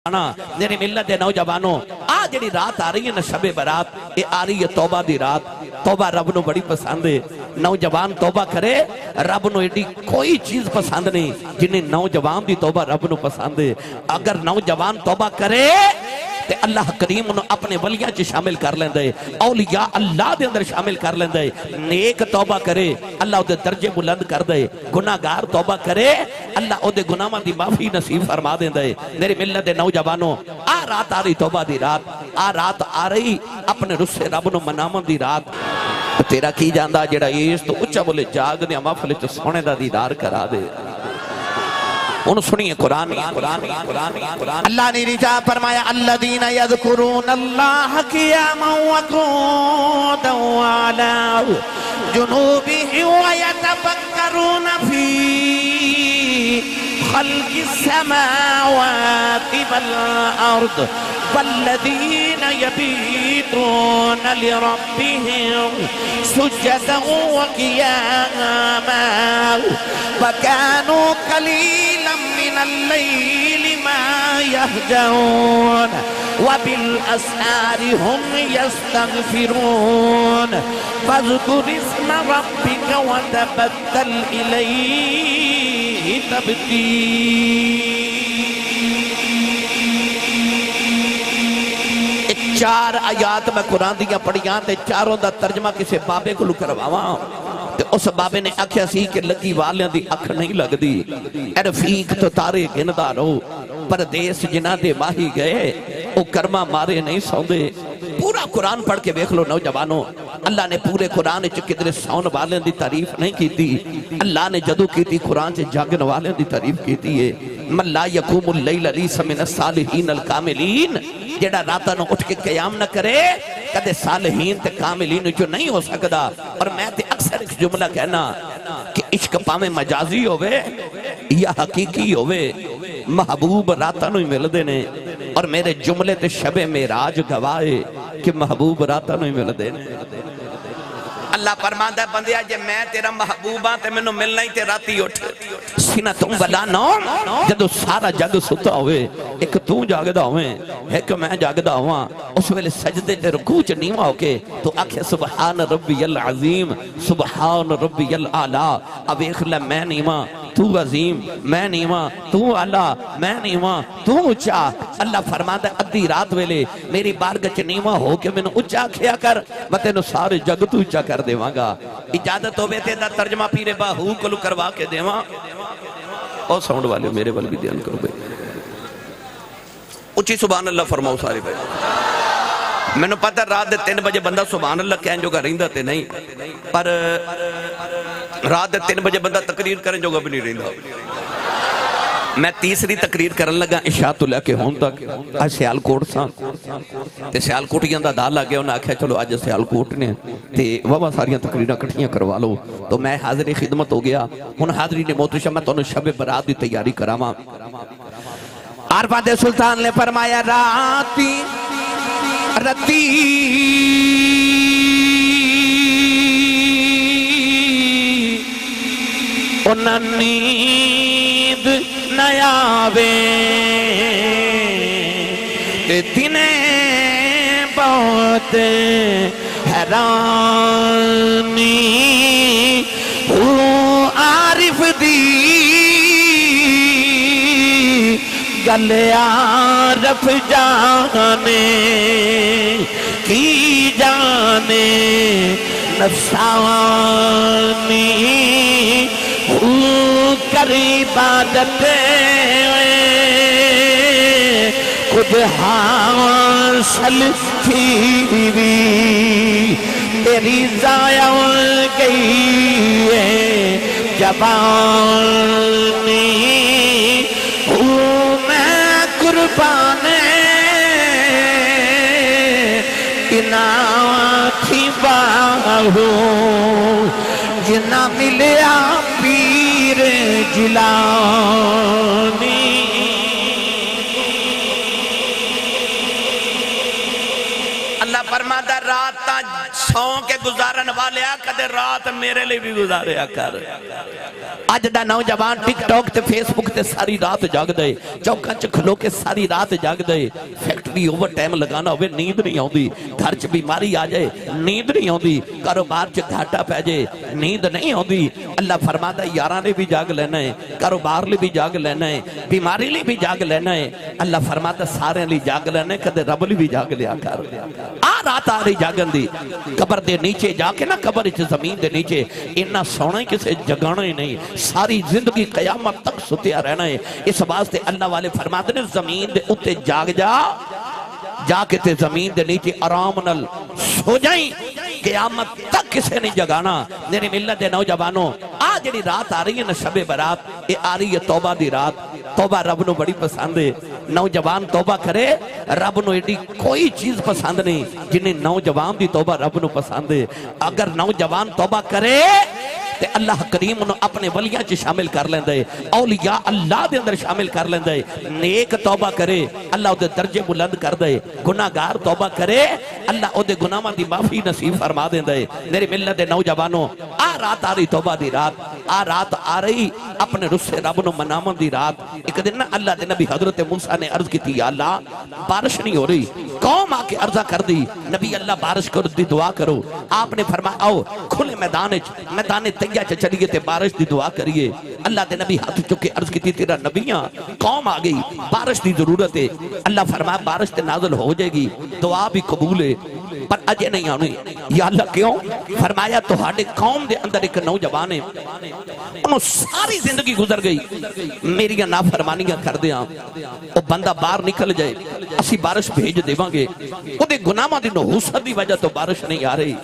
میری ملت دے نوجوانوں آج جڑی رات آ رہی ہے نا شب برات یہ آ رہی ہے توبہ دی رات توبہ رب نو بڑی پسند ہے نوجوان توبہ کرے رب نو ایڈی کوئی چیز پسند نہیں جنہیں نوجوان دی توبہ رب نو پسند ہے اگر نوجوان توبہ کرے تے اللہ کریم انہوں اپنے ولیاں چی شامل کر لیں دے اولیاء اللہ دے اندر شامل کر لیں دے نیک توبہ کرے اللہ او دے درجے بلند کر دے گناہگار توبہ کرے اللہ او دے گناہاں دی معافی نصیب فرما دیں دے میرے ملت دے نوجوانوں آ رات آ رہی توبہ دی رات آ رات آ رہی اپنے رسے رب نو منامن دی رات تیرا کی جاندہ جڑا اس تو اچھا بولے جاگ دے محفل چ سونے دا دیدار کرا دے انہوں سنیے قرآن اللہ نے رجا فرمایا الذین یذکرون اللہ قیاما وقعودا وعلی جنوبہم ویتفکرون فی خلق السماوات والارض والذین یبیتون لربہم سجدا وقیاما وکانوا قلیلا من الليل ما يهجعون وبالأسحار هم يستغفرون فاذكر اسم ربك وتبتل إليه تبتيلا چار آیات میں قرآن دیا پڑھیاں تے چاروں دا ترجمہ کسے بابے کو لکرواں اس بابے نے آکھیا سی کہ لگی والیاں دی اکھ نہیں لگ دی اے رفیق تو تارے گندہ رو پردیس جنہ دے ماہی گئے او کرما مارے نہیں سوندے پورا قرآن پڑھ کے بیکھ لو نوجوانوں اللہ نے پورے قرآن چ کدھر سون والیاں دی تعریف نہیں کی تھی اللہ نے جدو کی تھی قرآن سے جاگن والیاں دی تعریف کی تھی من لا یقوم اللیل لیس من الصالحین الکاملین جڑا راتاں نو اٹھ کے قیام نہ کرے کدے صالحین تے کاملین جو نہیں ہو سکدا اور میں تے اکثر اس جملہ کہنا کہ عشق پاویں مجازی ہوئے یا حقیقی ہوئے محبوب راتاں نو ہی مل دینے اور میرے جملے تے شب معراج گواہے کہ محبوب راتاں نو ہی مل دینے اللہ فرماندا ہے بندیا جے میں تیرا محبوباں تے مینوں ملنا ہی تے راتی اٹھ سینہ تم بلا نوم جدو سارا جگ ستا ہوئے ایک تو جاگدہ ہوئے ایک میں جاگدہ ہوا اس ویلے سجدے تے رکوع چ نیواں ہو کے تو آکھے سبحان ربی العظیم سبحان ربی الاعلی اب ایک لے میں نیواں تو عظیم میں نیواں تو اعلیٰ میں نیواں تو اچھا اللہ فرماتا ہے ادھی رات ویلے میری بارگاہ چ نیواں ہو کے میں نے اچھا کھیا کر میں تینوں سارے جگ تو اچھا کر دیواں گا اجازت ہوئے تے دا ترجمہ پیرے باہو کلو کروا کے دیواں اور ساؤنڈ والے میرے والے بھی دھیان کرو بھائی اچھی سبحان اللہ فرماؤ سارے بھائی میں نے پتا رات دے 3 بجے بندہ سبحان اللہ کہن جو گا رہندہ تے نہیں پر رات دے 3 بجے بندہ تقریر کریں جو گا بھی نہیں رہندہ میں تیسری تقریر کرن لگا عشاء تو لے کے ہون تک آج سیال کوٹ ساں تے سیال کوٹیاں دا دال آگیا انہاں آکھیا چلو آج سیال کوٹ نے تے وہاں ساریاں تقریرہ کٹھیاں کروا لو تو میں حاضر خدمت ہو گیا ان حاضری نے محتشم میں تو انہوں شب برات دی تیاری کراما عرفات سلطان نے فرمایا راتی رتی انہاں نیند نیاوے دنے بہت حیرانی عارف دی گل عارف جانے کی جانے نفسانی کر عبادت خود حاصل تھی تیری ضائع گئی ہے جوانی میں قربان اناتی باہو جنا ملیا پیر جیلانی فرماتا رات تا سو کے گزارن والے کدے رات میرے لئے بھی گزاریا کر اج دا نوجوان ٹک ٹاک تے فیس بک تے ساری رات جاگ دے چوکاں چ کھلو کے ساری رات جاگ دے فیکٹری اوور ٹائم لگانا ہوئے نیند نہیں آؤندی گھر چ بیماری آ جائے نیند نہیں آؤندی کاروبار چ گھاٹا پہ جائے نیند نہیں آؤندی اللہ فرماتا یاراں نے بھی جاگ لینا ہے کاروبار لئے بھی جاگ لینا ہے بیماری لئے بھی جاگ لینا ہے اللہ فرماتا سارے لئے جاگ لینا ہے کدے رب لئے بھی جاگ لیا کر رات آ رہی جاگن دی قبر دے نیچے جا کے نا قبر اچھ زمین دے نیچے انہا سونا ہی کسے جگانا ہی نہیں ساری زندگی قیامت تک ستیا رہنا ہے اس واسطے اللہ والے فرماتے نے زمین دے اتے جاگ جا کے تے زمین دے نیچے آرام نل سو جائیں قیامت تک کسے نہیں جگانا میری ملت دے نوجوانوں آج جڑی رات آ رہی ہے نا شب برات یہ آ رہی ہے توبہ دی رات توبہ رب نو بڑی پسند ہے نوجوان توبہ کرے رب نو ایڈی کوئی چیز پسند نہیں جنہیں نوجوان دی توبہ رب نو پسند ہے اگر نوجوان توبہ کرے تے اللہ کریم انہوں اپنے ولیاں چ شامل کر لیندے اولیاء اللہ دے اندر شامل کر لیندے نیک توبہ کرے اللہ او دے درجے بلند کر دے گناہگار توبہ کرے اللہ او دے گناہاں دی معافی نصیب فرما دیندے میری ملت دے نوجوانوں رات آ رہی توبہ دی رات آ رہی اپنے رسے رب نو منامن دی رات ایک دن نا اللہ دے نبی حضرت موسیٰ نے عرض کی تھی یا اللہ بارش نہیں ہو رہی قوم آ کے عرضہ کر دی نبی اللہ بارش کرو دی دعا کرو آپ نے فرمایا آؤ کھلے میدان تیہ چلیے تے بارش دی دعا کریے اللہ دے نبی ہاتھ چکے عرض کی تھی تیرا نبیاں قوم آ گئی بارش دی ضرورت ہے اللہ فرمایا بارش تے نازل ہو جائے گی دعا بھی قبول ہے پر اجے نہیں آنی یا اللہ کیوں فرمایا تو ہاڑے قوم دے اندر ایک نوجوان ہے انہوں ساری زندگی گزر گئی میری نافرمانیاں کر دیاں وہ بندہ باہر نکل جائے اسی بارش بھیج دیواں گے وہ دے گناہاں دی نحوست دی وجہ تو بارش نہیں آ رہی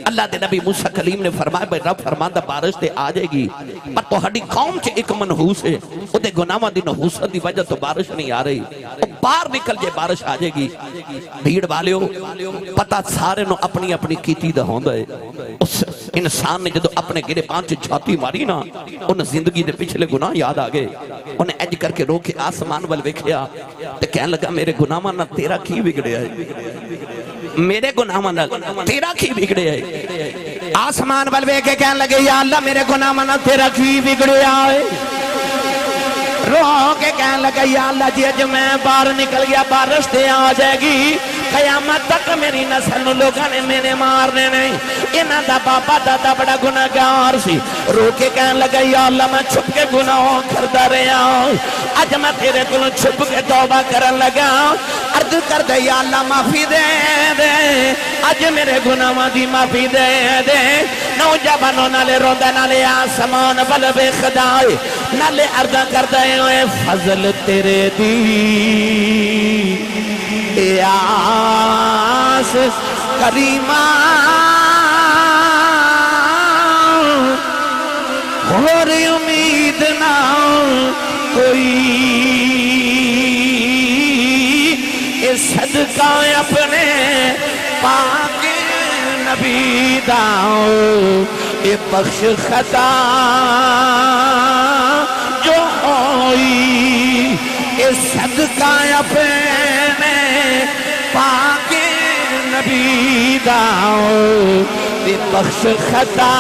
اللہ دے نبی موسیٰ کلیم نے فرمایا بھائی رب فرماندہ بارش دے آ جائے گی پر تو ہاڑی قوم چے ایک منحوس ہے وہ دے گناہاں دی نحوست دی وجہ تو بارش نہیں آ رہی باہر نکل جائے بارش آ جائے گی بھیڑ والیو پتہ سارے نو اپنی اپنی کیتی دا ہوندہ ہے اس انسان نے جدو اپنے گرے پانچ چھاتی ماری نا ان زندگی دے پچھلے گناہ یاد آگئے انہیں ایج کر کے روکے آسمان بل وکھیا تے کہنے لگا میرے گناہ نہ تیرا کی بگڑے ہے میرے گناہ نہ تیرا کی بگڑے ہے آسمان بل وکھے کہنے لگے یا اللہ میرے گناہ نہ تیرا کی بگڑے آئے رو کے کہنے لگا یا اللہ جی اج میں باہر نکل گیا بارش دے آ جائے گی قیامت تک میری نسل نو لوگاں نے میرے مارنے نہیں انہاں دا بابا دادا بڑا گناہگار سی رو کے کہنے لگا یا اللہ میں چھپ کے گناہوں کردا رہا اج میں تیرے کولوں چھپ کے توبہ کرن لگا عرض کر دے یا اللہ معافی دے دے اج میرے گناہاں دی معافی دے دے نوجوانوں نالے روندا نالے آسمان ول ویکھدا نالے عرض کردا اے فضل تیرے دی آس کریمہ اور امید نہ کوئی اس صدقہ اپنے پاک نبی داؤ اے بخش خطا جو ہوئی اے صدقہ اپنے پاک نبی داؤ اے بخش خطا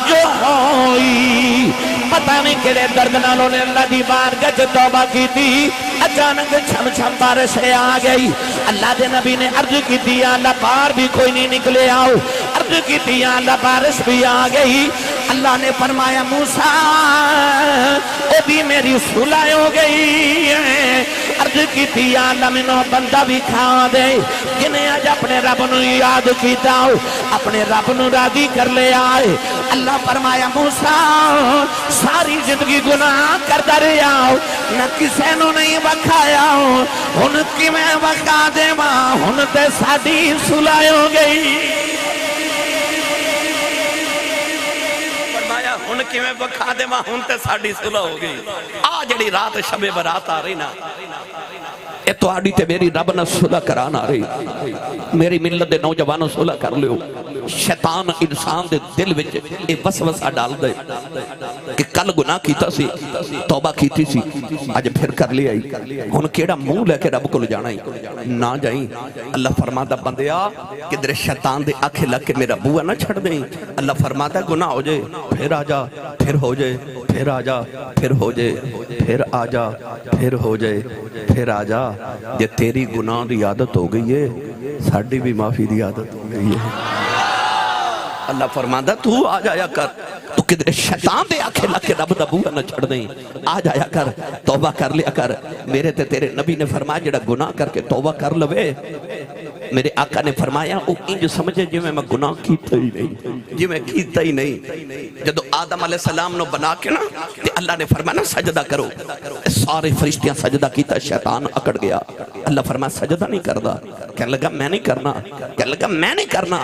جو ہوئی پتہ نہیں کڑے درد نالوں نے اللہ دی بارگاہ وچ توبہ کی تھی اچانک چھم چھم بارش آ گئی اللہ دے نبی نے عرض کی تھی اللہ باہر بھی کوئی نہیں نکلے آؤ عرض کی تھی اللہ بارش بھی آ گئی اللہ نے فرمایا موسیٰ وہ بھی میری صلح ہو گئی ہے عرض کی تھی اللہ منو بندہ بھی کھا دے جنہیں آج اپنے رب نو یاد کیتا ہو اپنے رب نو راضی کر لے آئے اللہ فرمایا موسیٰ ساری زندگی گناہ کرتا رہا ہو نہ کسے نو نہیں بکھایا ہو ان کی میں بکھا دے ماں ان تے ساڑی صلح ہو گئی فرمایا ان کی میں بکھا دے ماں ان تے ساڑی صلح ہو گئی آج جڑی رات شب برات آ رہی نا اے تو آڑی تے میری رب نہ صلح کرانا رہی میری ملت دے نوجوانوں صلح کر لیو شیطان انسان دے دل وچ اے وسوسہ ڈال دے کہ کل گناہ کیتا سی توبہ کیتی سی اج پھر کر لیا ہن کیڑا منہ لے کے رب کول جانا نہ جائیں اللہ فرماتا بندیا کدھر شیطان دے آنکھیں لگ کے میرا بوا نہ چھڑ دیں اللہ فرماتا گناہ ہو جائے پھر آ جا پھر ہو جائے پھر آ جا پھر ہو جائے پھر آ جا پھر ہو جائے پھر آ جا یہ تیری گناہ دی عادت ہو گئی ہے ساڑی بھی معافی دی عادت ہو گئی ہے اللہ فرماتا تو آ جایا کر تو کدھر شیطان دے آنکھیں لگ کے رب دا بوا نہ چھڑ دیں آ جایا کر توبہ کر لیا کر میرے تے تیرے نبی نے فرمایا جڑا گناہ کر کے توبہ کر لوے میرے آقا نے فرمایا او انج سمجھے جی میں گناہ کیتا ہی نہیں جی میں کیتا ہی نہیں جدو آدم علیہ السلام نو بنا کے نا تے اللہ نے فرمایا سجدہ کرو سارے فرشتیاں سجدہ کیتا شیطان اکڑ گیا اللہ فرمایا سجدہ نہیں کردا کہنے لگا میں نہیں کرنا کہنے لگا میں نہیں کرنا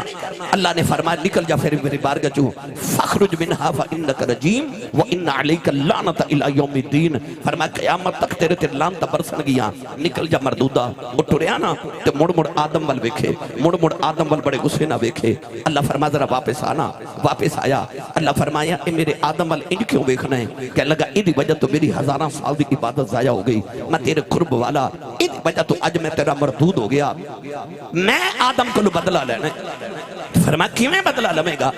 اللہ نے فرمایا نکل جا پھر میری بارگاہ چوں فخرج منہا فإنک رجیم وإن علیک اللعنۃ الی یوم الدین فرمایا قیامت تک تیرے تے لعنت برسن گیا نکل جا مردودہ وہ ٹریا نا تے مڑ مڑ آدم وال ویکھے مڑ مڑ آدم وال بڑے غصے نہ ویکھے اللہ فرمایا ذرا واپس آنا واپس آیا اللہ فرمایا اے میرے آدم وال انج کیوں ویکھنا ہے کہنے لگا ادی وجہ تو میری ہزاراں سال دی عبادت ضائع ہو گئی میں تیرے قرب والا ادی وجہ تو اج میں تیرا مردود ہو گیا میں آدم کو بدلہ لینا فرمایا کیویں بدلہ لمے گا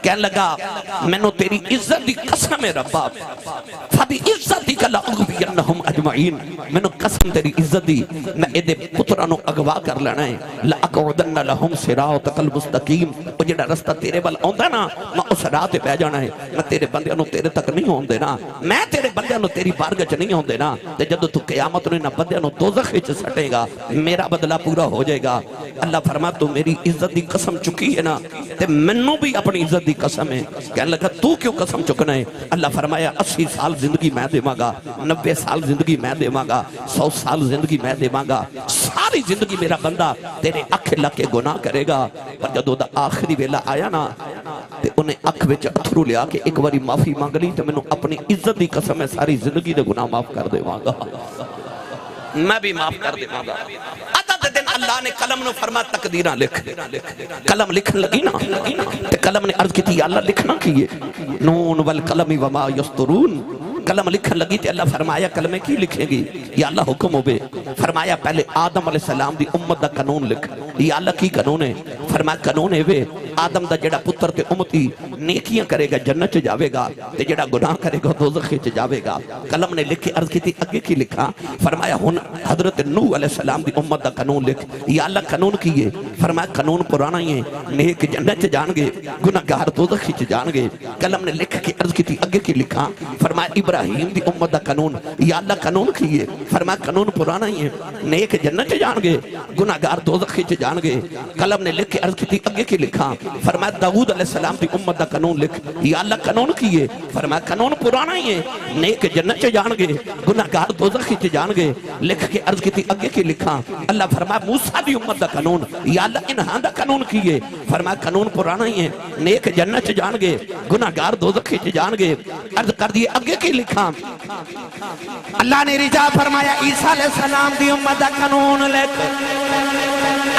کہنے لگا میں نو تیری عزت دی قسم ہے ربا فبی عزتک لأغوینہم اجمعین میں نو قسم تیری عزت دی میں ایدے پترانو اگوا کر لینا ہے لأقعدن لہم صراطک المستقیم وہ جڑا رستہ تیرے بل آندا نا میں اس راہ تے پہ جانا ہے میں تیرے بندیاں نو تیرے تک نہیں ہون دینا میں تیرے بندیاں نو تیری بارگاہ چ نہیں ہون دینا تے جدو تو قیامت نو نہ بندیاں نو دوزخ وچ سٹے گا میرا بدلہ پورا ہو جائے گا اللہ فرما تو میری عزت دی قسم چکی ہے نا تے منوں بھی اپنی عزت دی قسم ہے کہنے لگا تو کیوں قسم چکنا ہے اللہ فرمایا 80 سال زندگی میں دے مانگا 90 سال زندگی میں دے مانگا 100 سال زندگی میں دے مانگا ساری زندگی میرا بندہ تیرے اکھ لگ کے گناہ کرے گا پر جدو دا آخری ویلا آیا نا تے انہیں اکھ وچ اتھرو لیا کہ ایک باری معافی مانگ لی تے منوں اپنی عزت دی قسم ہے ساری زندگی دے گناہ معاف کر دے مانگا میں بھی معاف کر دے مانگا دن اللہ نے قلم نو فرما تقدیرہ لکھ قلم لکھن لگی نا تے قلم نے عرض کی تھی یا اللہ لکھنا کیے نون والقلم وما یسطرون قلم لکھن لگی تے اللہ فرمایا قلمیں کی لکھیں گی یا اللہ حکم ہو بے فرمایا پہلے آدم علیہ السلام دی امت دا قانون لکھ یا اللہ کی قانون ہے فرمایا قانون ہے وے آدم دا جڑا پتر تے امتی نیکیاں کرے گا جنت چ جاوے گا تے جڑا گناہ کرے گا دوزخ چ جاوے گا قلم نے لکھ کے عرض کی تھی اگے کی لکھا فرمایا ہن حضرت نوح علیہ السلام دی امت دا قانون لکھ یا اللہ قانون کیے فرمایا قانون پرانا ہی ہے نیک جنت چ جان گے گناہگار دوزخ چ جان گے قلم نے لکھ کے عرض کی تھی اگے کی لکھا فرمایا ابراہیم دی امت دا قانون یا اللہ قانون کیے فرمایا قانون پرانا ہی ہے نیک جنت چ جان گے گناہگار دوزخ چ جان گے قلم نے لکھ کے عرض کی تھی اگے کی لکھا فرمایا داؤد علیہ السلام دی امت دا قانون لکھ یا اللہ قانون کیے فرمایا قانون پرانا ہی ہے نیک جنت چ جان گے گناہگار دوزخ چ جان گے لکھ کے عرض کی تھی اگے کی لکھا اللہ فرمایا موسیٰ دی امت دا قانون یا اللہ انہاں دا قانون کیے فرمایا قانون پرانا ہی ہے نیک جنت چ جان گے گناہگار دوزخ چ جان گے عرض کر دیے اگے کی لکھا اللہ نے رجا فرمایا عیسیٰ علیہ السلام دی امت دا قانون لکھ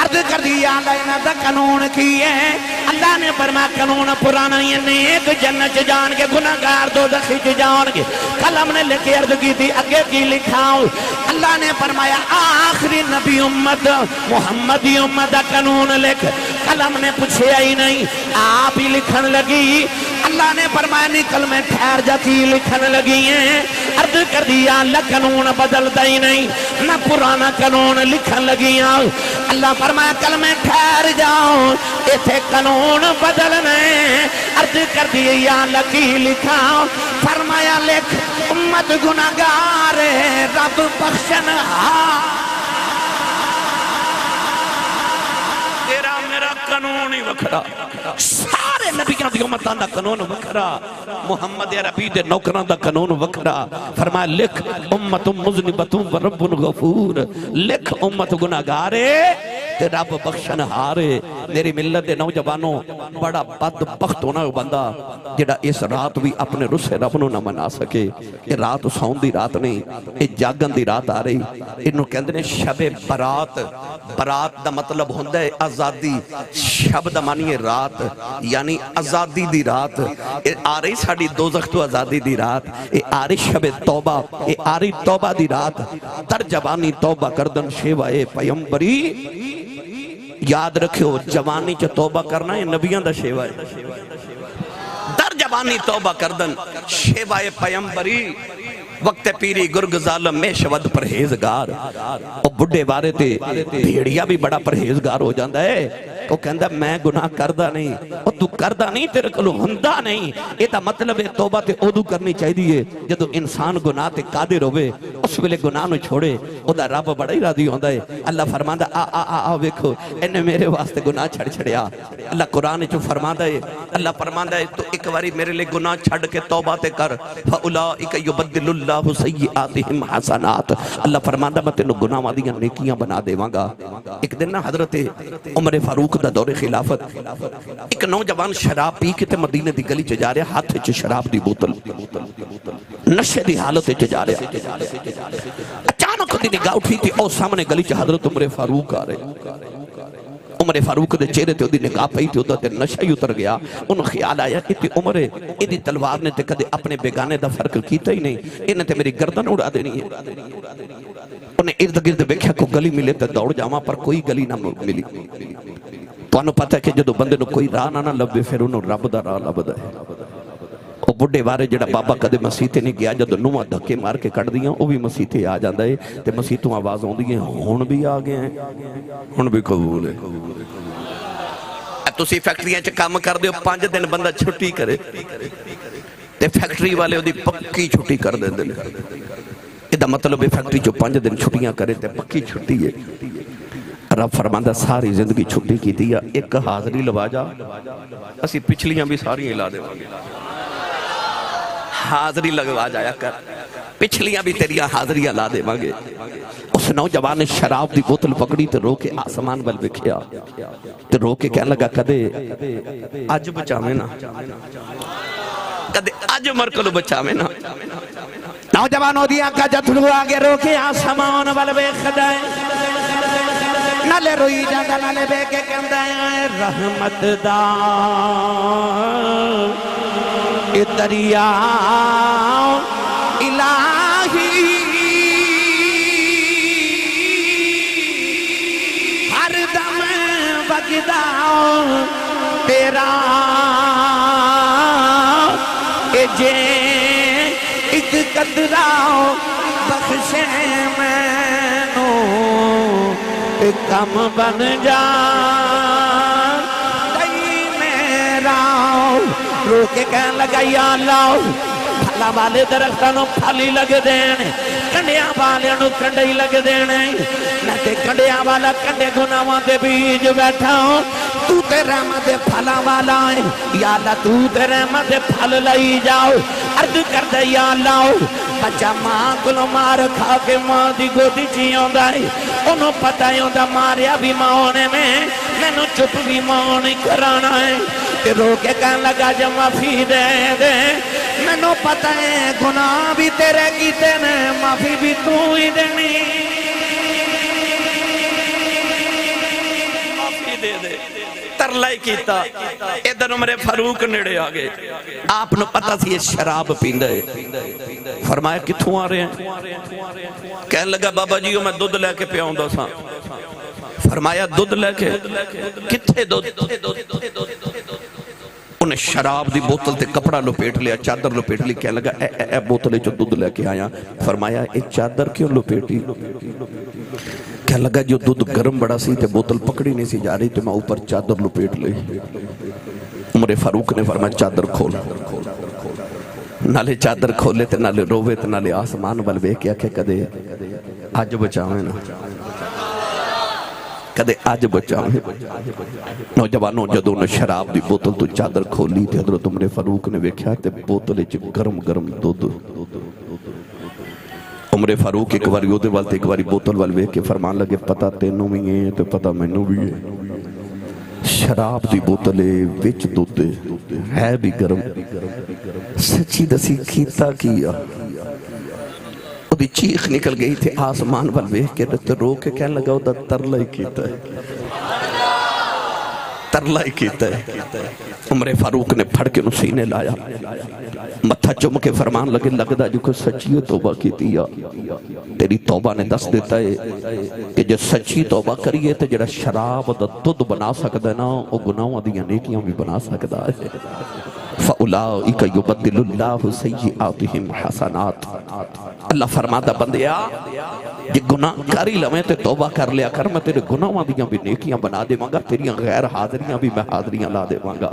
عرض کر دیا اللہ انہاں دا قانون کیے اللہ نے فرمایا قانون پرانا ہی ہے نیک جنت چ جان کے گناہگار دوزخ چ جان گے قلم نے لکھ کے عرض کی تھی اگے کی لکھا اللہ نے فرمایا آخری نبی امت محمدی امت دا قانون لکھ قلم نے پوچھے ہی نہیں آپ ہی لکھن لگی اللہ نے فرمایا نکل میں ٹھہر جا کی لکھن لگی ہیں عرض کر دیا اللہ قانون بدلتا ہی نہیں نہ پرانا قانون لکھن لگی ہیں اللہ فرمایا کل میں ٹھہر جاؤں ایتھے قانون بدلنے عرض کر دیا یا اللہ کی لکھا فرمایا لکھ امت گناہگار رب بخشنہار تیرا میرا قانون ہی وکھرا سارے نبیوں دی امتاں دا قانون وکھرا محمد عربی دے نوکراں دا قانون وکھرا فرمایا لکھ امت مذنبۃ و رب غفور لکھ امت گناہگار تے رب بخشنہار میری ملت دے نوجوانوں بڑا بدبخت ہونا ہے بندہ جڑا اس رات بھی اپنے رسے رب نو نہ منا سکے. یہ رات سون دی رات نہیں, یہ جاگن دی رات آ رہی. انہوں کہندے نے شب برات. برات دا مطلب ہوندہ ہے آزادی. شب دا معنی ہے رات, یعنی آزادی دی رات. آ رہی ساڑی دوزخ تو آزادی دی رات. آ رہی شب توبہ, آ رہی توبہ دی رات. در جوانی توبہ کردن شیوائے پیمبری. یاد رکھو جوانی چا توبہ کرنا ہے نبیان دا شیوائے. در جوانی توبہ کردن شیوائے پیمبری. وقت پیری گرگ ظالم میں شود پرہیزگار. اور بڑھے بارے تے بھیڑیا بھی بڑا پرہیزگار ہو جاندہ ہے. وہ کہندہ میں گناہ کردہ نہیں, اور تو کردہ نہیں تیرے کلو ہندہ نہیں. یہ تا مطلب ہے توبہ تے اودو کرنی چاہی دیئے. جدو انسان گناہ تے قادر ہوئے اس ویلے گناہ نو چھوڑے, او دا رب بڑا ہی راضی ہوندہ ہے. اللہ فرماندہ آ ویکھو انہیں میرے واسطے گناہ چھڑ چھڑیا. اللہ قرآن جو فرماندہ ہے, اللہ فرماندہ ہے تو ایک باری میرے لئے گناہ چھڑ کے توبہ تے کر. فَأُولَئِكَ يُبَدِّلُ اللَّهُ سَيِّئَاتِهِمْ حَسَنَاتٍ. اللہ فرماندہ میں تینوں گناہ وادیاں نیکیاں بنا دے وانگا. ایک دن نا حضرت عمر فاروق دا دور خلافت, ایک نوجوان شراب پی کے تے مدینے دی گلی چ جا رہا, ہاتھ چ شراب دی بوتل, نشے دی حالت چ جا رہا. اچانک دی نگاہ اٹھی تھی, او سامنے گلی چ حضرت عمر فاروق آ رہے. عمر فاروق دے چہرے تے دی نگاہ پئی تے اودے نشہ ہی اتر گیا. انہوں خیال آیا کہ عمر ایدی تلوار نے تے کدے اپنے بیگانے دا فرق کیتا ہی نہیں, انہیں تے میری گردن اڑا دینی ہے. انہیں ارد گرد بیکھا کو گلی ملے تے دوڑ جاواں, پر کوئی گلی نہ ملی. تو انہوں پتہ ہے کہ جدو بندے نو کوئی راہ نہ لبے پھر انہوں رب دا راہ لبدا ہے. وہ بڑھے بارے جڑا بابا کدے مسیتے نہیں گیا, جدو نوہ دھکے مار کے کٹ دیاں وہ بھی مسیتے آ جاندہ ہے. تے مسیتوں آواز ہوں دیئے ہون بھی آ گئے ہیں, ہون بھی قبول ہے. تسی فیکٹریاں چا کام کر دیو, 5 دن بندہ چھٹی کرے تے فیکٹری والے ہو دی پکی چھٹی کر دیں دل. ادھا مطلب ہے فیکٹری جو 5 دن چھٹیاں کرے تے پکی چھٹی ہے. رب فرماندہ ساری زندگی چھٹی کی دیا, ایک حاضری لوا جا, اسی پچھلیاں بھی ساری ہلا دے وانگے. حاضری لگوا جایا کر, پچھلیاں بھی تیریاں حاضریاں لا دے وانگے. اس نوجوان نے شراب دی بوتل پکڑی تے رو کے آسمان بل بکھیا تے رو کے کہنے لگا کدے آج بچامے نا, کدے آج مرکلو بچامے نا. نوجوانوں دیا کا جتلو آگے رو کے آسمان بل بکھدائے. نالے روئی جاندہ نالے بے کے کہندہ ہے رحمت دا اے دریا الہی ہر دم بگدا تیرا اے جے ایک قدرہ بخشے میں نو کم بن جا دئی میرا. رو کے کہنے لگا یا اللہ پھلا والے درختانوں پھلی لگ دینے, کنڈیاں والے نو کنڈے ہی لگ دینے, نہ تے کنڈیاں والا کنڈے گناہاں دے بیج بیٹھا ہوں. تو تے رحمت دے پھلا والا ہے یا اللہ, تو تے رحمت دے پھل لئی جاؤ. عرض کر دے یا اللہ بچہ ماں کلو مار کھا کے ماں دی گودی چی ہوندہ ہے, انہوں پتہ ہی ہوندہ ماریا بھی ماں ہونے میں, میں نو چپ بھی ماں نہیں کرانا ہے. تے رو کے کہنے لگا جب معافی دے دے, میں نو پتہ ہے گناہ بھی تیرے کیتے نے, معافی بھی تو ہی دینی. معافی دے دے ترلائی کیتا. ادھر عمر فاروق نڑے آگے, آپ نو پتہ سی یہ شراب پیندے. فرمایا کتھوں آ رہے ہیں؟ کہنے لگا بابا جیو میں دودھ لے کے پیاؤں دا سا. فرمایا دودھ لے کے کتھے دودھ؟ انہیں شراب دی بوتل تے کپڑا لپیٹ لیا, چادر لپیٹ لی. کہنے لگا اے بوتلے جو دودھ لے کے آیا. فرمایا اے چادر کیوں لپیٹی؟ کہنے لگا جو دودھ گرم بڑا سی تے بوتل پکڑی نہیں سی جا رہی تو میں اوپر چادر لپیٹ لی. عمر فاروق نے فرمایا چادر کھول. نالے چادر کھولے تے نالے روے تے نالے آسمان بل بے کیا کہ کدے آج بچاویں نا, کدے آج بچاویں. نوجوانوں جدوں نے شراب دی بوتل تو چادر کھولی تے حضرت عمر فاروق نے ویکھیا تے بوتل وچ گرم گرم دودھ. عمر فاروق ایک باری اودے وال تے ایک باری بوتل وال ویکھ کے فرمان لگے پتہ تینوں بھی ہے تے پتہ مینوں بھی ہے. شراب دی بوتلے وچ دودھ ہے بھی گرم سچی دسی کیتا کیا وہ دی چیخ نکل گئی تھی آسمان پر ویکھ کے تو رو کے کہنے لگا وہ ترلا ہی کیتا ہے ترلا ہی کیتا ہے عمر فاروق نے پھڑ کے سینے لایا متھا چم کے فرمان لگے لگدا جو کہ سچی توبہ کی دیا تیری توبہ نے دس دیتا ہے کہ جو سچی توبہ کریے تو جڑا شراب دا دودھ بنا سکتا ہے نا وہ گناہوں دیاں نیکیاں بھی بنا سکتا ہے فَأُولَئِكَ يُبَدِّلُ اللَّهُ سَيِّئَاتِهِمْ حَسَنَاتٍ اللہ فرماتا بندیا جی گناہ کری لمیں تے توبہ کر لیا کر میں تیرے گناہوں دیاں بھی نیکیاں بنا دے مانگا تیریاں غیر حاضریاں بھی میں حاضریاں لا دے مانگا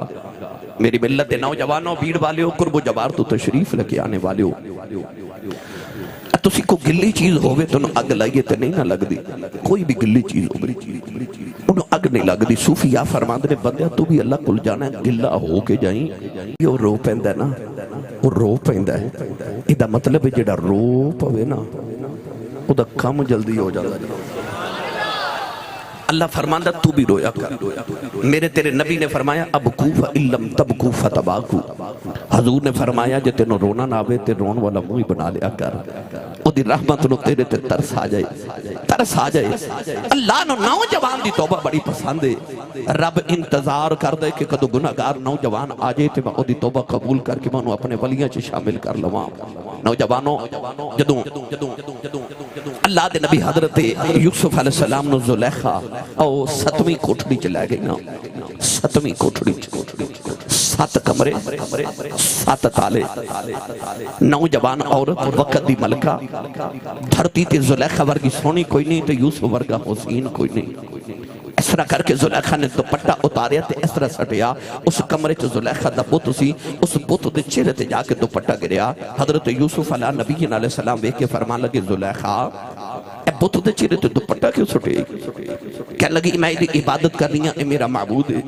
میری ملت نوجوانوں بھیڑ والے ہو قرب و جبار تو تشریف لگے آنے والے ہو تسی کو گلی چیز ہوئے تو انہوں اگ لائیے تے نہیں نہ لگ دی کوئی بھی گلی چیز ہوئے انہوں اگ نہیں لگ دی صوفیاء فرماندے بندیا تو بھی اللہ کل جانا ہے گلہ ہو کے جائیں یہ رو پہندہ ہے نا وہ رو پہندہ ہے یہ دا مطلب ہے جڑا رو پہوے نا وہ دا کم جلدی ہو جاتا ہے اللہ فرماندہ تو بھی رویا کر میرے تیرے نبی نے فرمایا ابکو فَإِلَّمْ تَبْكُوا فَتَبَاكُوا حضور نے فرمایا جے تینوں رونا نہ آوے تے رون والا موئی بنا لیا کر او دی رحمت نو تیرے تے ترس آ جائے اللہ نو نوجوان دی توبہ بڑی پسند ہے رب انتظار کر دے کہ کدو گناہگار نوجوان آ جائے تے میں او دی توبہ قبول کر کے میں انہوں اپنے ولیاں چے شامل کر لواں نوجوانوں جدوں اللہ دے نبی حضرت یوسف علیہ السلام نو زلیخا او ستویں کوٹھڑی چلائے گئی نا ستویں کوٹھڑی 7 کمرے 7 تالے نوجوان عورت وقت دی ملکہ دھرتی تے زلیخا ورگی سونی کوئی نہیں تے یوسف ورگا حسین کوئی نہیں اس طرح کر کے زلیخا نے دوپٹہ اتاریا تے اس طرح سٹیا اس کمرے چ زلیخا دا بت سی اس بت دے چہرے تے جا کے دوپٹہ گریا حضرت یوسف علیہ السلام ویکھ کے فرمان لگے زلیخا اے بت دے چہرے تے دوپٹہ کیوں سٹے کہنے لگی میں دی عبادت کر رہی ہوں اے میرا معبود ہے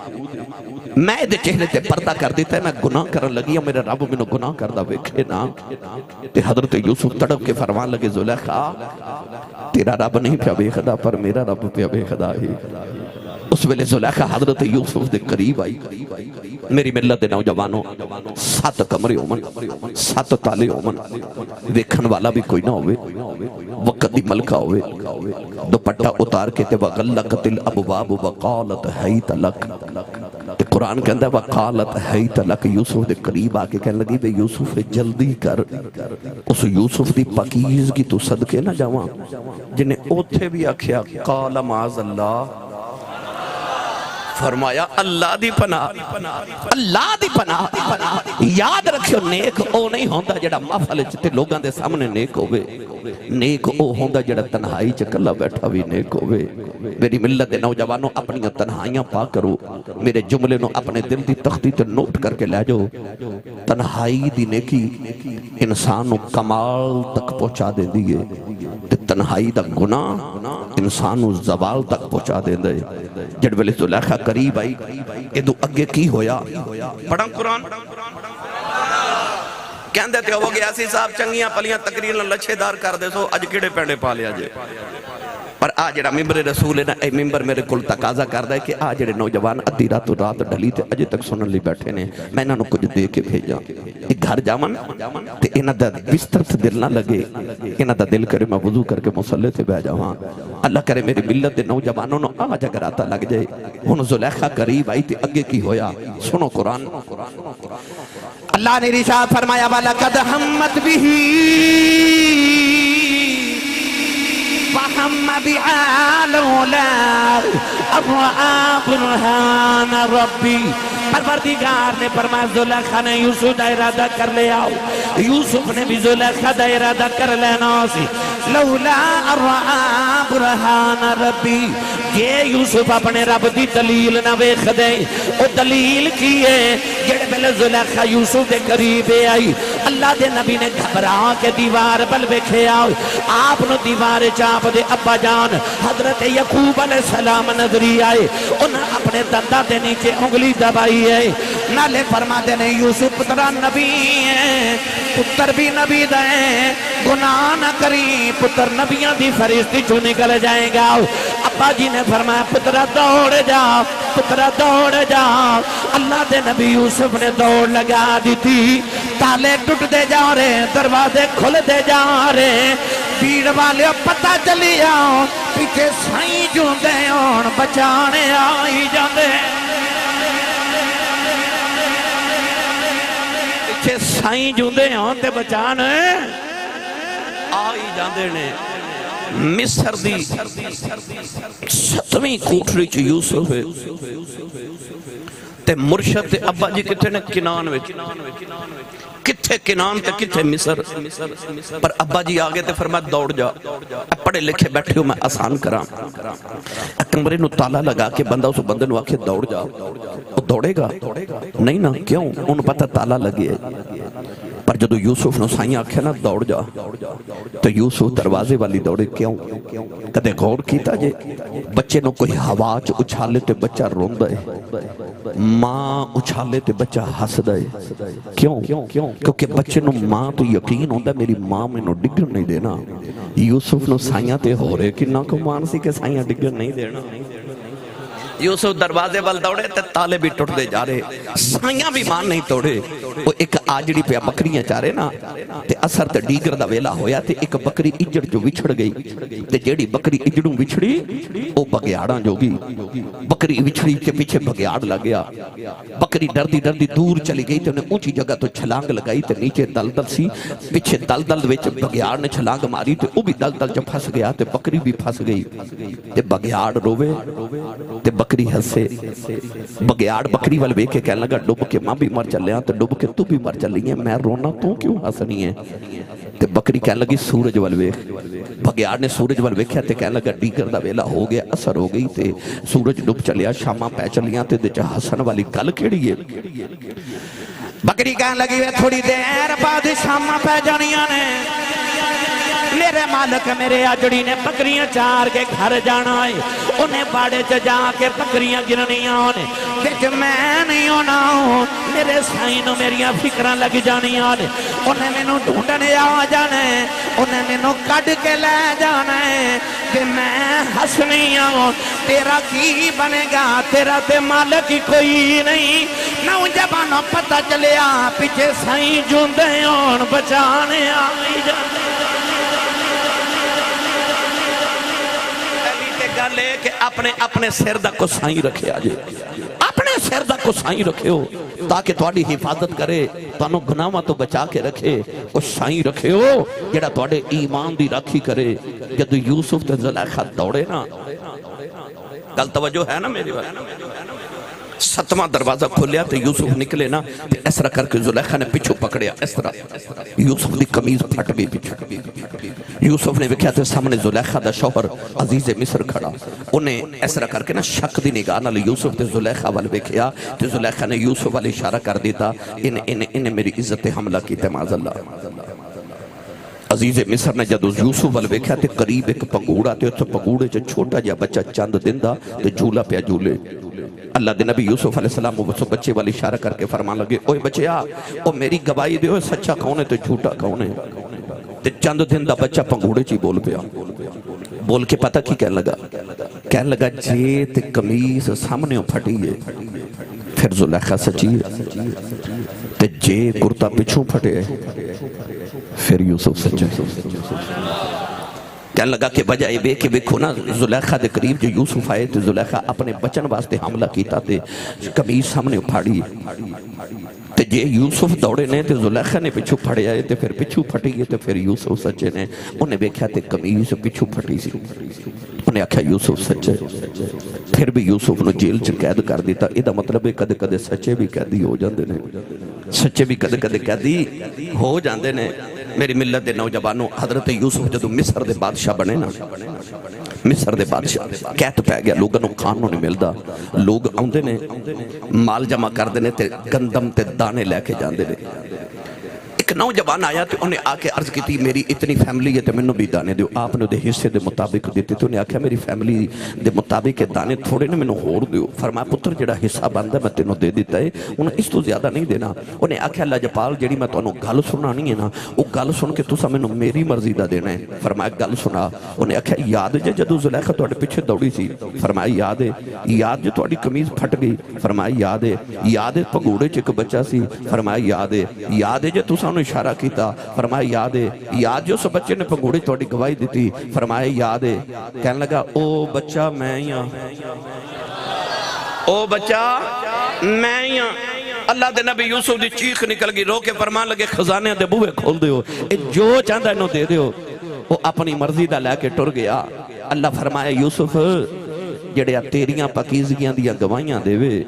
میں دے چہرے تے پردہ کر دیتا ہے میں گناہ کرن لگی ہوں میرے رب میں گناہ کردہ ویکھے نا تے حضرت یوسف تڑپ کے فرمان لگے زلیخا تیرا رب نہیں پیا بے خدا پر میرا رب پیا بے خدا ہی اس ویلے زلیخا حضرت یوسف دے قریب آئی میری ملت دے نوجوانوں 7 کمرے ہومن 7 تالے ہومن ویکھن والا بھی کوئی نہ ہوئے وقت دی ملکہ ہوئے دوپٹہ اتار کے تے وغلقت الابواب وقالت حیت لک تے قرآن کہندہ ہے وقالت حیت لک یوسف دے قریب آکے کہنے لگی بے یوسف جلدی کر اس یوسف دی پاکیز کی تو صدقے نہ جاواں جنہیں اوتھے بھی آکھیا قال معاذ اللہ فرمایا اللہ دی پناہ اللہ دی پناہ یاد رکھو نیک او نہیں ہوندہ جڑا محفل چتے لوگاں دے سامنے نیک ہوئے نیک او ہوندہ جڑا تنہائی چکلہ بیٹھا بھی نیک ہوئے میری ملت نوجوانوں اپنی تنہائیاں پا کرو میرے جملے نو اپنے دل دی تختی تے نوٹ کر کے لے جاؤ تنہائی دی نیکی انسان کمال تک پہنچا دے دیئے تے تنہائی دا گناہ انسان زوال تک پہنچا دے دے جڑ ویلے زلیخا قریب آئی ادو اگے کی ہویا پڑھاں قرآن کہندے تے ہو گیا سی صاحب چنگیاں پلیاں تقریر لچھے دار کر دے سو اج کیڑے پینڈے پا لیا جے پر آج جڑا ممبر رسول ہے نا اے ممبر میرے کل تقاضا کردہ ہے کہ آج جڑے نوجوان ادھی رات و رات ڈھلی تے اجے تک سنن لی بیٹھے نے میں انہوں کچھ دے کے بھیجا ایک گھر جامن تے انہ دا بستر سے دل نہ لگے انہ دا دل کرے میں وضو کر کے مسلح سے بہ جاواں اللہ کرے میری ملت دے نوجوانوں نو آج اگر آتا لگ جائے ہن زلیخا قریب آئی تے اگے کی ہویا سنو قرآن اللہ نے رشاد فرمایا وَلَقَدْ هَمَّتْ بِهِ وَهَمَّ بِهَا لَوْلَا أَن رَأَىٰ بُرْهَانَ رَبِّهِ پروردگار نے فرمایا زلیخا نے یوسف دا ارادہ کر لیا یوسف نے بھی زلیخا دا ارادہ کر لینا سی لولا رآ برہان ربی یہ یوسف اپنے رب دی دلیل نہ ویکھ دے او دلیل کی ہے جڑے پہلے زلیخا یوسف دے قریب آئی اللہ دے نبی نے گھبرا کے دیوار بل ویکھیا آپ نو دیوار چاپ دے ابا جان حضرت یعقوب علیہ السلام نظری آئے انہاں اپنے دنداں دے نیچے انگلی دبائی ہے نالے فرما دے نے یوسف پترا نبی ہے پتر بھی نبی دیں گناہ نہ کری پتر نبیاں دی فرشتی چوں نکل جائے گا ابا جی نے فرمایا پترا دوڑ جا پترا دوڑ جا اللہ دے نبی یوسف نے دوڑ لگا دی تھی تالے ٹوٹ دے جا رہے دروازے کھل دے جا رہے بھیڑ والے پتہ چلی آؤ پیچھے سائیں جوں دے اون بچانے آئی جاندے پیچھے سائیں جوں دے اون تے بچانے آئی جاندے نے مصر دی 7ویں کوٹری چ یوسف ہے تے مرشد تے ابا جی کتے نے کنان وچ کتھے کنان تے کتھے مصر پر ابا جی آگے تے فرمایا دوڑ جا پڑھے لکھے بیٹھے ہو میں آسان کراں کمرے نو تالا لگا کے بندہ اس بندے نو آکھے دوڑ جا وہ دوڑے گا نہیں نا کیوں انہوں پتہ تالا لگے پر جدو یوسف نو سائیں آکھے نا دوڑ جا تو یوسف دروازے والی دوڑے کیوں کدے غور کیتا جے بچے نو کوئی ہوا چ اچھالے تے بچہ روندہ ہے ماں اچھالے تے بچہ ہس دے کیوں کیونکہ بچے نو ماں تو یقین ہوندہ میری ماں میں نو ڈگر نہیں دینا یوسف نو سائیاں تے ہو رہے کہ نہ کو مانسی کے سائیاں ڈگر نہیں دینا یوسف دروازے وال دوڑے تے تالے بھی ٹوٹ دے جا رہے سائیاں بھی مان نہیں توڑے وہ ایک آجڑی پہ بکریاں چاہ رہے نا تے اثر تے ڈیگر دا ویلا ہویا تے ایک بکری اجڑ جو وچھڑ گئی تے جیڑی بکری اجڑوں وچھڑی وہ بگیاڑاں جو گی بکری وچھڑی تے پیچھے بگیاڑ لگیا بکری ڈردی ڈردی دور چلی گئی تے انہیں اونچی جگہ تو چھلانگ لگائی تے نیچے دلدل سی پیچھے دلدل وچ بگیاڑ نے چھلانگ ماری تے وہ بھی دلدل جو پھس گیا تے بکری بھی پھس گئی تے بگیاڑ روے تے بکری ہسے بگیاڑ بکری وال وے کے کہنے لگا ڈوب کے ماں بھی مر چلے ہیں تو ڈوب کے تو بھی مر چلی ہیں میں رونا تو کیوں ہسنی ہے تے بکری کہنے لگی سورج وال وے بگیاڑ نے سورج وال ویکھیا تے کہنے لگا ڈیگر دا ویلا ہو گیا اثر ہو گئی تے سورج ڈوب چلیا شاماں پہ چلیاں تے دے چا حسن والی گل کیڑی ہے بکری کہنے لگی تھوڑی دیر بعد شاماں پہ جانیاں نے میرے مالک میرے آجڑی نے بکریاں چار کے گھر جانا ہے انہیں باڑے چ جا کے بکریاں گرنیاں ہونے بچ میں نہیں ہونا ہوں میرے سائیں نو میریاں فکران لگ جانیاں نے انہیں میں نو ڈھونڈنے آ جانے انہیں میں نو کڑ کے لے جانے کہ میں ہسنی ہوں تیرا کی بنے گا تیرا تے مالک ہی کوئی نہیں نو جبانوں پتہ چلیا پیچھے سائیں جوندے ہون بچانے آئی جانے گل ہے کہ اپنے سر دا کو سائیں رکھے آجے اپنے سر دا کو سائیں رکھے ہو تاکہ تواڈی حفاظت کرے تانوں گناہاں تو بچا کے رکھے کو سائیں رکھے ہو جڑا تواڈے ایمان دی راکھی کرے جدو یوسف تے زلیخا دوڑے نا گل توجہ ہے نا میری بات 7واں دروازہ کھولیا تے یوسف نکلے نا تے اس طرح کر کے زلیخا نے پچھو پکڑیا اس طرح یوسف دی قمیض پھٹ گئی پچھو یوسف نے ویکھیا تے سامنے زلیخا دا شوہر عزیز مصر کھڑا انہیں اس طرح کر کے نا شک دی نگاہ نال یوسف تے زلیخا وال ویکھیا تے زلیخا نے یوسف وال اشارہ کر دیتا انہیں میری عزت حملہ کی تے معاذ اللہ عزیز مصر نے جدو یوسف وال ویکھیا تے قریب ایک پگوڑا تے اس پگوڑے چ چھوٹا جا بچہ چند دن دا تے جھولا پیا جھولے اللہ دے نبی یوسف علیہ السلام وہ بچے والی اشارہ کر کے فرمان لگے اوہ بچیا او میری گواہی دے اوہ سچا کون ہے تے جھوٹا کون ہے تے چند دن دا بچہ پنگوڑے چی بول پیا بول کے پتہ کی کہنے لگا جے تے قمیص سامنے پھٹی ہے پھر زلیخا سچی ہے تے جے کرتا پچھوں پھٹے ہے پھر یوسف سچا کہنے لگا کہ بجائے بے کہ دیکھو نا زلیخا دے قریب جو یوسف آئے تو زلیخا اپنے بچن واسطے حملہ کیتا تے قمیص سامنے پھاڑی تے جے یوسف دوڑے نے تے زلیخا نے پچھو پھڑے آئے تے پھر پچھو پھٹی گئے تے پھر یوسف سچے نے انہیں بیکھیا تے قمیص پچھو پھٹی سی انہیں آکھا یوسف سچے پھر بھی یوسف نے جیل چ قید کر دیتا ایدہ مطلب ہے کدے کدے سچے بھی قیدی ہو جاندے نے سچے بھی کدے کدے قیدی ہو جاندے نے میری ملت دے نوجوانوں حضرت یوسف جدو مصر دے بادشاہ بنے نا مصر دے بادشاہ قید پہ گیا لوگوں نو کھانوں نہیں ملدا لوگ آندے نے مال جمع کر دینے تے گندم تے دانے لے کے جاندے نے ایک ایک نوجوان آیا تو انہیں آ کے عرض کی تھی میری اتنی فیملی ہے تو مینوں بھی دانے دیو. آپ نے دے حصے دے مطابق دیتے تو انہیں آکھیا میری فیملی دے مطابق دانے تھوڑے نے مینوں ہور دیو. فرمایا پتر جڑا حصہ بندا میں تینوں دے دیتا ہے انہیں اس تو زیادہ نہیں دینا. انہیں آکھیا اللہ جپال جڑی میں تانوں گل سنانی ہے نا وہ گل سن کے تساں مینوں میری مرضی دا دینا ہے. فرمایا گل سنا. انہیں آکھیا یاد ہے جدوں زلیخا تواڈے پیچھے دوڑی سی؟ فرمایا یاد ہے. یاد جو تواڈی قمیض پھٹ گئی؟ فرمایا یاد ہے. یاد ہے پگوڑے چ ایک بچہ سی؟ فرمایا یاد ہے. یاد ہے جو تساں انہوں اشارہ کیتا؟ فرمایا یاد ہے. یاد جو اس بچے نے پگوڑے تواڈی گواہی دیتی؟ فرمایا یاد ہے. کہنے لگا او بچہ میں ہی ہاں، او بچہ میں ہی ہاں. اللہ دے نبی یوسف دی چیخ نکل گئی، رو کے فرمان لگے خزانے دے بوئے کھول دیو، جو چاہتا انہوں دے دیو. وہ اپنی مرضی دا لے کے ٹر گیا. اللہ فرمایا یوسف جڑیا تیریاں پاکیزگیاں دیاں گواہیاں دے وے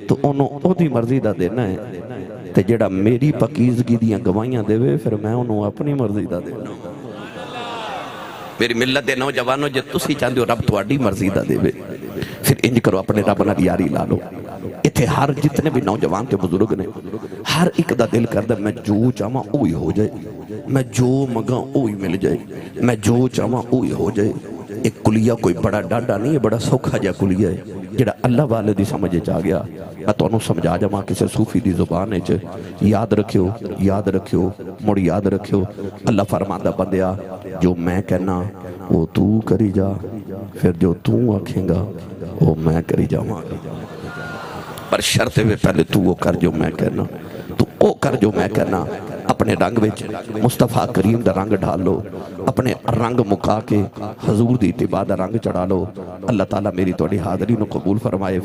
تو انہوں او دی مرضی دا دینا ہے، تے جڑا میری پاکیزگی دیاں گواہیاں دے وے پھر میں انہوں اپنی مرضی دا دینا. میری ملت دے نوجوانوں جے تسی چاہتے ہو رب تواڈی مرضی دا دے وے پھر انج کرو اپنے رب نال یاری لا لو. اتھے ہر جتنے بھی نوجوان تے بزرگ نے ہر ایک دا دل کردہ میں جو چاہاں اوہی ہو جائے، میں جو مگاں اوہی مل جائے، میں جو چاہاں اوہی ہو جائے. ایک کلیہ کوئی بڑا ڈاڈا نہیں ہے، بڑا سوکھا جا کلیہ ہے جڑا اللہ والے دی سمجھے چاہ گیا. میں تو انہوں سمجھا جاؤں کسی صوفی دی زبان ہے یاد رکھیو، یاد رکھیو، مڑ یاد رکھیو. اللہ فرماندہ بندیا جو میں کہنا وہ تو کری جا، پھر جو تو آکھیں گا وہ میں کری جاؤں. پر شرط ہے پہلے تو وہ کر جو میں کہنا، تو وہ کر جو میں کہنا. اپنے رنگ وچ مصطفیٰ کریم دا رنگ ڈھال لو، اپنے رنگ مکا کے حضور دی اتباع دا رنگ چڑھا لو. اللہ تعالیٰ میری توڑی حاضری نو قبول فرمائے.